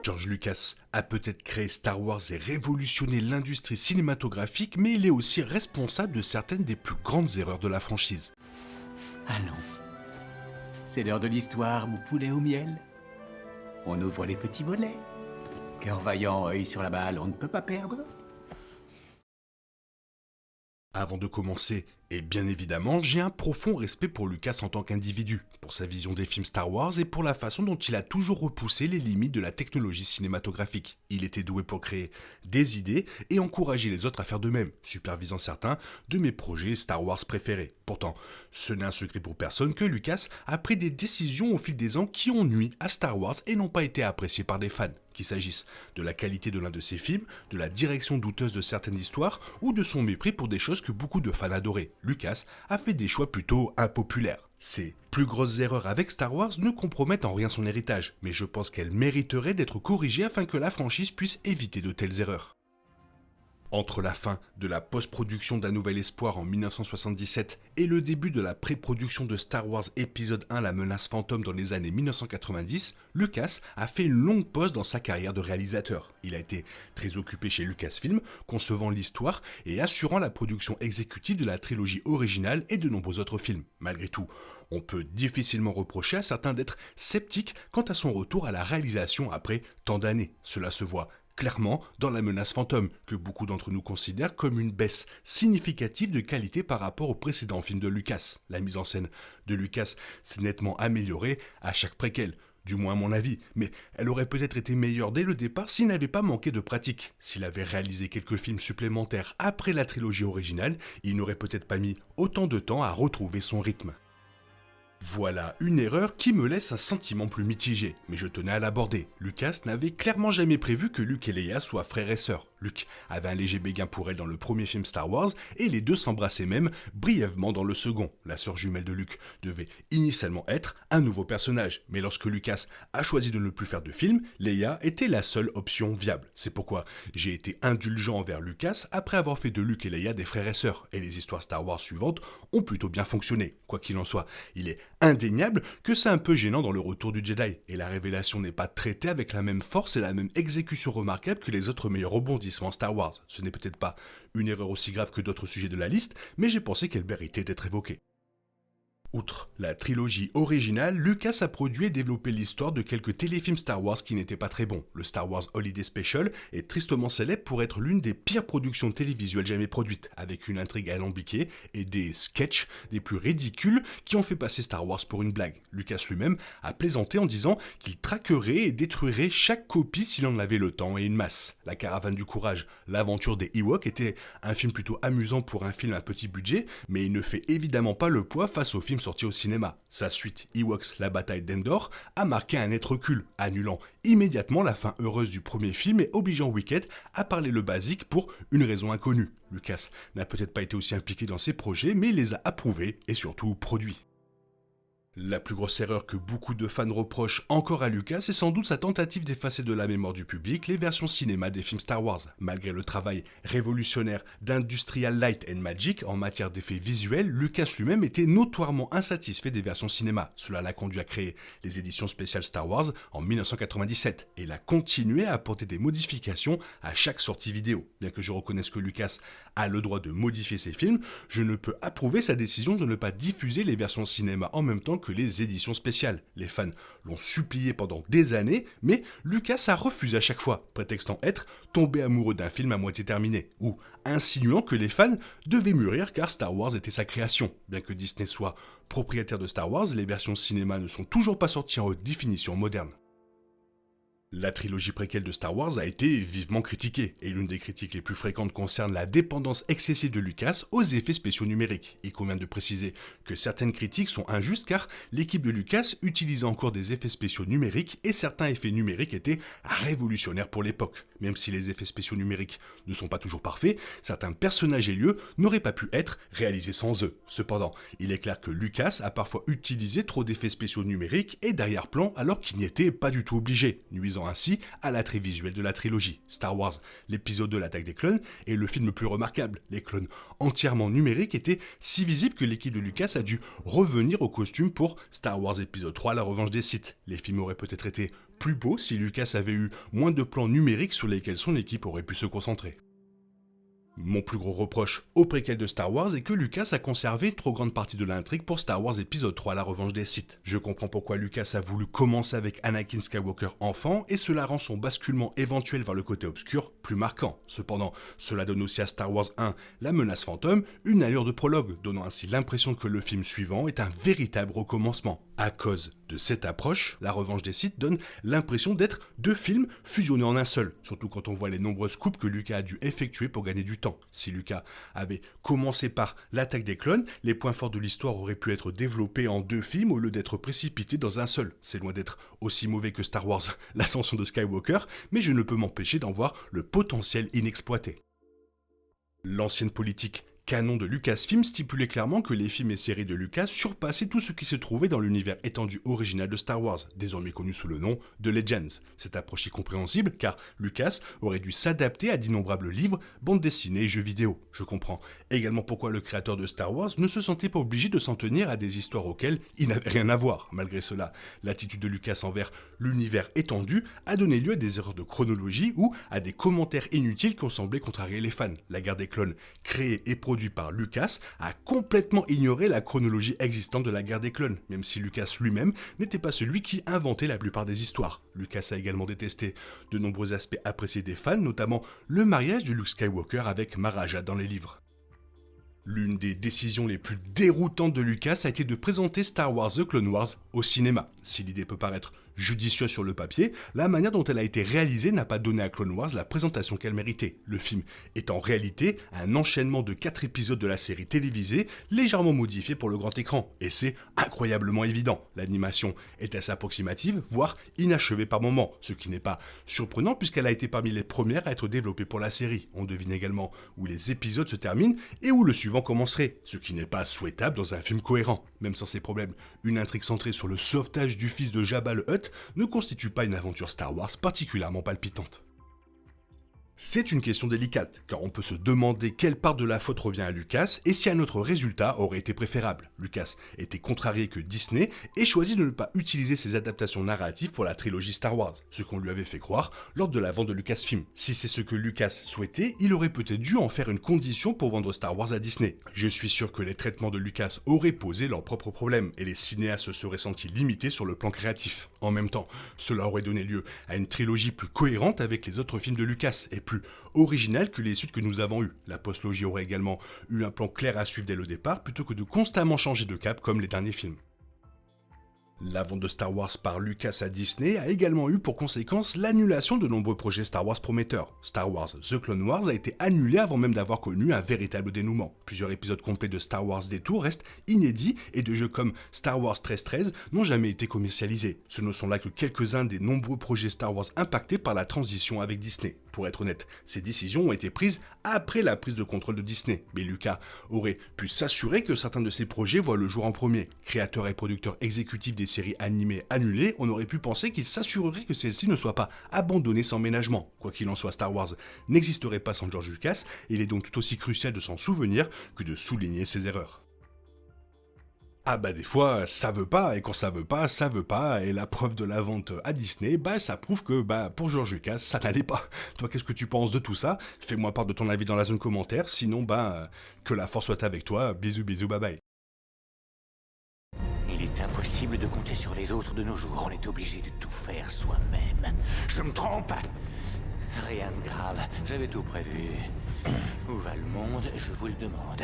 George Lucas a peut-être créé Star Wars et révolutionné l'industrie cinématographique, mais il est aussi responsable de certaines des plus grandes erreurs de la franchise. Allons, c'est l'heure de l'histoire, mon poulet au miel. On ouvre les petits volets. Cœur vaillant, œil sur la balle, on ne peut pas perdre. Avant de commencer, et bien évidemment, j'ai un profond respect pour Lucas en tant qu'individu, pour sa vision des films Star Wars et pour la façon dont il a toujours repoussé les limites de la technologie cinématographique. Il était doué pour créer des idées et encourager les autres à faire de même, supervisant certains de mes projets Star Wars préférés. Pourtant, ce n'est un secret pour personne que Lucas a pris des décisions au fil des ans qui ont nui à Star Wars et n'ont pas été appréciées par des fans. Qu'il s'agisse de la qualité de l'un de ses films, de la direction douteuse de certaines histoires ou de son mépris pour des choses que beaucoup de fans adoraient, Lucas a fait des choix plutôt impopulaires. Ses plus grosses erreurs avec Star Wars ne compromettent en rien son héritage, mais je pense qu'elles mériteraient d'être corrigées afin que la franchise puisse éviter de telles erreurs. Entre la fin de la post-production d'Un Nouvel Espoir en 1977 et le début de la pré-production de Star Wars épisode 1 La Menace Fantôme dans les années 1990, Lucas a fait une longue pause dans sa carrière de réalisateur. Il a été très occupé chez Lucasfilm, concevant l'histoire et assurant la production exécutive de la trilogie originale et de nombreux autres films. Malgré tout, on peut difficilement reprocher à certains d'être sceptiques quant à son retour à la réalisation après tant d'années. Cela se voit clairement dans La Menace Fantôme, que beaucoup d'entre nous considèrent comme une baisse significative de qualité par rapport aux précédents films de Lucas. La mise en scène de Lucas s'est nettement améliorée à chaque préquel, du moins à mon avis, mais elle aurait peut-être été meilleure dès le départ s'il n'avait pas manqué de pratique. S'il avait réalisé quelques films supplémentaires après la trilogie originale, il n'aurait peut-être pas mis autant de temps à retrouver son rythme. Voilà une erreur qui me laisse un sentiment plus mitigé, mais je tenais à l'aborder. Lucas n'avait clairement jamais prévu que Luke et Leia soient frères et sœurs. Luke avait un léger béguin pour elle dans le premier film Star Wars, et les deux s'embrassaient même brièvement dans le second. La sœur jumelle de Luke devait initialement être un nouveau personnage, mais lorsque Lucas a choisi de ne plus faire de film, Leia était la seule option viable. C'est pourquoi j'ai été indulgent envers Lucas après avoir fait de Luke et Leia des frères et sœurs, et les histoires Star Wars suivantes ont plutôt bien fonctionné. Quoi qu'il en soit, il est indéniable que c'est un peu gênant dans le Retour du Jedi, et la révélation n'est pas traitée avec la même force et la même exécution remarquable que les autres meilleurs rebondissements Star Wars. Ce n'est peut-être pas une erreur aussi grave que d'autres sujets de la liste, mais j'ai pensé qu'elle méritait d'être évoquée. Outre la trilogie originale, Lucas a produit et développé l'histoire de quelques téléfilms Star Wars qui n'étaient pas très bons. Le Star Wars Holiday Special est tristement célèbre pour être l'une des pires productions télévisuelles jamais produites, avec une intrigue alambiquée et des sketchs des plus ridicules qui ont fait passer Star Wars pour une blague. Lucas lui-même a plaisanté en disant qu'il traquerait et détruirait chaque copie s'il en avait le temps et une masse. La Caravane du Courage, l'aventure des Ewoks était un film plutôt amusant pour un film à petit budget, mais il ne fait évidemment pas le poids face au film sorti au cinéma. Sa suite, Ewoks, la bataille d'Endor, a marqué un net recul, annulant immédiatement la fin heureuse du premier film et obligeant Wicked à parler le basique pour une raison inconnue. Lucas n'a peut-être pas été aussi impliqué dans ses projets, mais il les a approuvés et surtout produits. La plus grosse erreur que beaucoup de fans reprochent encore à Lucas est sans doute sa tentative d'effacer de la mémoire du public les versions cinéma des films Star Wars. Malgré le travail révolutionnaire d'Industrial Light and Magic en matière d'effets visuels, Lucas lui-même était notoirement insatisfait des versions cinéma. Cela l'a conduit à créer les éditions spéciales Star Wars en 1997 et il a continué à apporter des modifications à chaque sortie vidéo. Bien que je reconnaisse que Lucas a le droit de modifier ses films, je ne peux approuver sa décision de ne pas diffuser les versions cinéma en même temps que les éditions spéciales. Les fans l'ont supplié pendant des années, mais Lucas a refusé à chaque fois, prétextant être tombé amoureux d'un film à moitié terminé, ou insinuant que les fans devaient mûrir car Star Wars était sa création. Bien que Disney soit propriétaire de Star Wars, les versions cinéma ne sont toujours pas sorties en haute définition moderne. La trilogie préquelle de Star Wars a été vivement critiquée, et l'une des critiques les plus fréquentes concerne la dépendance excessive de Lucas aux effets spéciaux numériques. Il convient de préciser que certaines critiques sont injustes car l'équipe de Lucas utilisait encore des effets spéciaux numériques et certains effets numériques étaient révolutionnaires pour l'époque. Même si les effets spéciaux numériques ne sont pas toujours parfaits, certains personnages et lieux n'auraient pas pu être réalisés sans eux. Cependant, il est clair que Lucas a parfois utilisé trop d'effets spéciaux numériques et d'arrière-plan alors qu'il n'y était pas du tout obligé, nuisant procédant ainsi à l'attrait visuel de la trilogie. Star Wars, l'épisode de l'attaque des clones, est le film le plus remarquable. Les clones entièrement numériques étaient si visibles que l'équipe de Lucas a dû revenir au costume pour Star Wars épisode 3, la revanche des Sith. Les films auraient peut-être été plus beaux si Lucas avait eu moins de plans numériques sur lesquels son équipe aurait pu se concentrer. Mon plus gros reproche au préquel de Star Wars est que Lucas a conservé une trop grande partie de l'intrigue pour Star Wars épisode 3, la revanche des Sith. Je comprends pourquoi Lucas a voulu commencer avec Anakin Skywalker enfant, et cela rend son basculement éventuel vers le côté obscur plus marquant. Cependant, cela donne aussi à Star Wars 1, la menace fantôme, une allure de prologue, donnant ainsi l'impression que le film suivant est un véritable recommencement. À cause de cette approche, la revanche des Sith donne l'impression d'être deux films fusionnés en un seul, surtout quand on voit les nombreuses coupes que Lucas a dû effectuer pour gagner du temps. Si Lucas avait commencé par l'attaque des clones, les points forts de l'histoire auraient pu être développés en deux films au lieu d'être précipités dans un seul. C'est loin d'être aussi mauvais que Star Wars, l'ascension de Skywalker, mais je ne peux m'empêcher d'en voir le potentiel inexploité. L'ancienne politique canon de Lucasfilm stipulait clairement que les films et séries de Lucas surpassaient tout ce qui se trouvait dans l'univers étendu original de Star Wars, désormais connu sous le nom de Legends. Cette approche est compréhensible car Lucas aurait dû s'adapter à d'innombrables livres, bandes dessinées et jeux vidéo. Je comprends également pourquoi le créateur de Star Wars ne se sentait pas obligé de s'en tenir à des histoires auxquelles il n'avait rien à voir. Malgré cela, l'attitude de Lucas envers l'univers étendu a donné lieu à des erreurs de chronologie ou à des commentaires inutiles qui ont semblé contrarier les fans. La guerre des clones, créée et produite par Lucas, a complètement ignoré la chronologie existante de la guerre des clones, même si Lucas lui-même n'était pas celui qui inventait la plupart des histoires. Lucas a également détesté de nombreux aspects appréciés des fans, notamment le mariage de Luke Skywalker avec Mara Jade dans les livres. L'une des décisions les plus déroutantes de Lucas a été de présenter Star Wars The Clone Wars au cinéma. Si l'idée peut paraître judicieuse sur le papier, la manière dont elle a été réalisée n'a pas donné à Clone Wars la présentation qu'elle méritait. Le film est en réalité un enchaînement de 4 épisodes de la série télévisée, légèrement modifiés pour le grand écran. Et c'est incroyablement évident. L'animation est assez approximative, voire inachevée par moments, ce qui n'est pas surprenant puisqu'elle a été parmi les premières à être développée pour la série. On devine également où les épisodes se terminent et où le suivant commencerait, ce qui n'est pas souhaitable dans un film cohérent. Même sans ces problèmes, une intrigue centrée sur le sauvetage du fils de Jabba le Hutt ne constitue pas une aventure Star Wars particulièrement palpitante. C'est une question délicate, car on peut se demander quelle part de la faute revient à Lucas et si un autre résultat aurait été préférable. Lucas était contrarié que Disney ait choisi de ne pas utiliser ses adaptations narratives pour la trilogie Star Wars, ce qu'on lui avait fait croire lors de la vente de Lucasfilm. Si c'est ce que Lucas souhaitait, il aurait peut-être dû en faire une condition pour vendre Star Wars à Disney. Je suis sûr que les traitements de Lucas auraient posé leurs propres problèmes et les cinéastes se seraient sentis limités sur le plan créatif. En même temps, cela aurait donné lieu à une trilogie plus cohérente avec les autres films de Lucas et plus originale que les suites que nous avons eues. La postlogie aurait également eu un plan clair à suivre dès le départ plutôt que de constamment changer de cap comme les derniers films. La vente de Star Wars par Lucas à Disney a également eu pour conséquence l'annulation de nombreux projets Star Wars prometteurs. Star Wars The Clone Wars a été annulé avant même d'avoir connu un véritable dénouement. Plusieurs épisodes complets de Star Wars Detour restent inédits et de jeux comme Star Wars 1313 n'ont jamais été commercialisés. Ce ne sont là que quelques-uns des nombreux projets Star Wars impactés par la transition avec Disney. Pour être honnête, ces décisions ont été prises après la prise de contrôle de Disney, mais Lucas aurait pu s'assurer que certains de ces projets voient le jour en premier. Créateur et producteur exécutif des séries animées annulées, on aurait pu penser qu'il s'assurerait que celles-ci ne soient pas abandonnées sans ménagement. Quoi qu'il en soit, Star Wars n'existerait pas sans George Lucas, et il est donc tout aussi crucial de s'en souvenir que de souligner ses erreurs. Ah bah des fois ça veut pas, et quand ça veut pas, et la preuve de la vente à Disney, ça prouve que pour George Lucas ça n'allait pas. Toi qu'est-ce que tu penses de tout ça? Fais-moi part de ton avis dans la zone commentaire, sinon que la force soit avec toi, bisous bisous bye bye. Il est impossible de compter sur les autres de nos jours, on est obligé de tout faire soi-même. Je me trompe? Rien de grave, j'avais tout prévu. Où va le monde, je vous le demande.